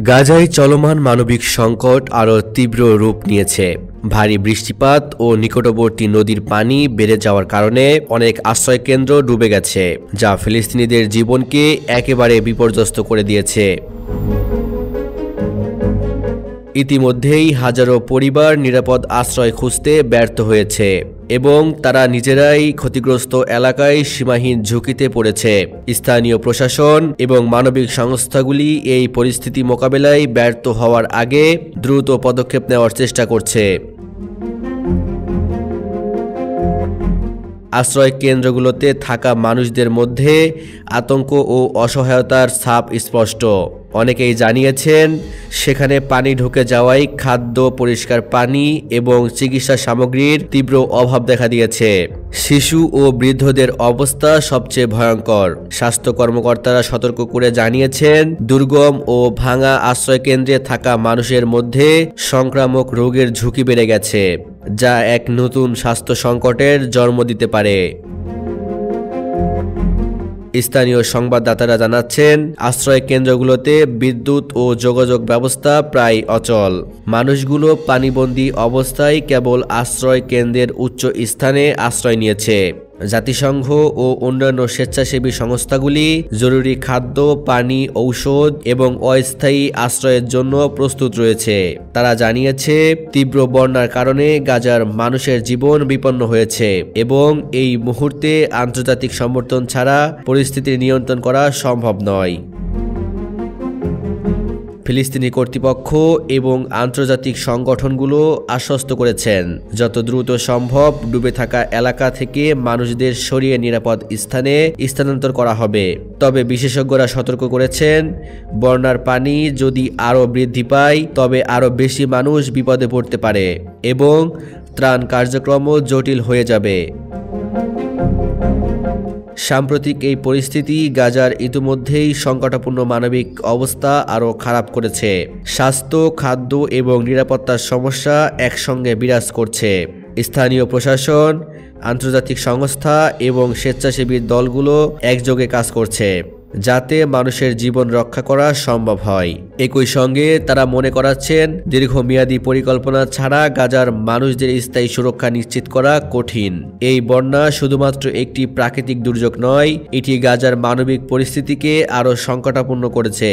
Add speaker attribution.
Speaker 1: গাজায় চলমান মানবিক সংকট আরও তীব্র রূপ নিয়েছে। ভারী বৃষ্টিপাত ও নিকটবর্তী নদীর পানি বেড়ে যাওয়ার কারণে অনেক আশ্রয়কেন্দ্র ডুবে গেছে, যা ফিলিস্তিনিদের জীবনকে একেবারে বিপর্যস্ত করে দিয়েছে। ইতিমধ্যেই হাজারো পরিবার নিরাপদ আশ্রয় খুঁজতে ব্যর্থ হয়েছে এবং তারা নিজেরাই ক্ষতিগ্রস্ত এলাকায় সীমাহীন ঝুঁকিতে পড়েছে। স্থানীয় প্রশাসন এবং মানবিক সংস্থাগুলি এই পরিস্থিতি মোকাবেলায় ব্যর্থ হওয়ার আগে দ্রুত পদক্ষেপ নেওয়ার চেষ্টা করছে। আশ্রয় কেন্দ্রগুলোতে থাকা মানুষদের মধ্যে আতঙ্ক ও অসহায়তার ছাপ স্পষ্ট। অনেকেই জানিয়েছেন সেখানে পানি ঢুকে যাওয়ায় খাদ্য, পরিষ্কার পানি এবং চিকিৎসা সামগ্রীর তীব্র অভাব দেখা দিয়েছে। শিশু ও বৃদ্ধদের অবস্থা সবচেয়ে ভয়ঙ্কর। স্বাস্থ্য কর্মকর্তারা সতর্ক করে জানিয়েছেন দুর্গম ও ভাঙা আশ্রয়কেন্দ্রে থাকা মানুষের মধ্যে সংক্রামক রোগের ঝুঁকি বেড়ে গেছে, যা এক নতুন স্বাস্থ্য সংকটের জন্ম দিতে পারে। স্থানীয় সংবাদদাতারা জানাচ্ছেন আশ্রয় কেন্দ্রগুলোতে বিদ্যুৎ ও যোগাযোগ ব্যবস্থা প্রায় অচল। মানুষগুলো পানিবন্দী অবস্থায় কেবল আশ্রয় কেন্দ্রের উচ্চ স্থানে আশ্রয় নিয়েছে। জাতিসংঘ ও অন্যান্য স্বেচ্ছাসেবী সংস্থাগুলি জরুরি খাদ্য, পানি, ঔষধ এবং অস্থায়ী আশ্রয়ের জন্য প্রস্তুত রয়েছে। তারা জানিয়েছে তীব্র বন্যার কারণে গাজার মানুষের জীবন বিপন্ন হয়েছে এবং এই মুহূর্তে আন্তর্জাতিক সমর্থন ছাড়া পরিস্থিতি নিয়ন্ত্রণ করা সম্ভব নয়। ফিলিস্তিনি কর্তৃপক্ষ এবং আন্তর্জাতিক সংগঠনগুলো আশ্বস্ত করেছেন যত দ্রুত সম্ভব ডুবে থাকা এলাকা থেকে মানুষদের সরিয়ে নিরাপদ স্থানে স্থানান্তর করা হবে। তবে বিশেষজ্ঞরা সতর্ক করেছেন বন্যার পানি যদি আরও বৃদ্ধি পায় তবে আরও বেশি মানুষ বিপদে পড়তে পারে এবং ত্রাণ কার্যক্রমও জটিল হয়ে যাবে। সাম্প্রতিক এই পরিস্থিতি গাজার ইতিমধ্যেই সংকটাপূর্ণ মানবিক অবস্থা আরও খারাপ করেছে। স্বাস্থ্য, খাদ্য এবং নিরাপত্তার সমস্যা একসঙ্গে বিরাজ করছে। স্থানীয় প্রশাসন, আন্তর্জাতিক সংস্থা এবং স্বেচ্ছাসেবী দলগুলো একযোগে কাজ করছে যাতে মানুষের জীবন রক্ষা করা সম্ভব হয়। একই সঙ্গে তারা মনে করাচ্ছেন দীর্ঘমেয়াদী পরিকল্পনা ছাড়া গাজার মানুষদের স্থায়ী সুরক্ষা নিশ্চিত করা কঠিন। এই বন্যা শুধুমাত্র একটি প্রাকৃতিক দুর্যোগ নয়, এটি গাজার মানবিক পরিস্থিতিকে আরও সংকটাপূর্ণ করেছে।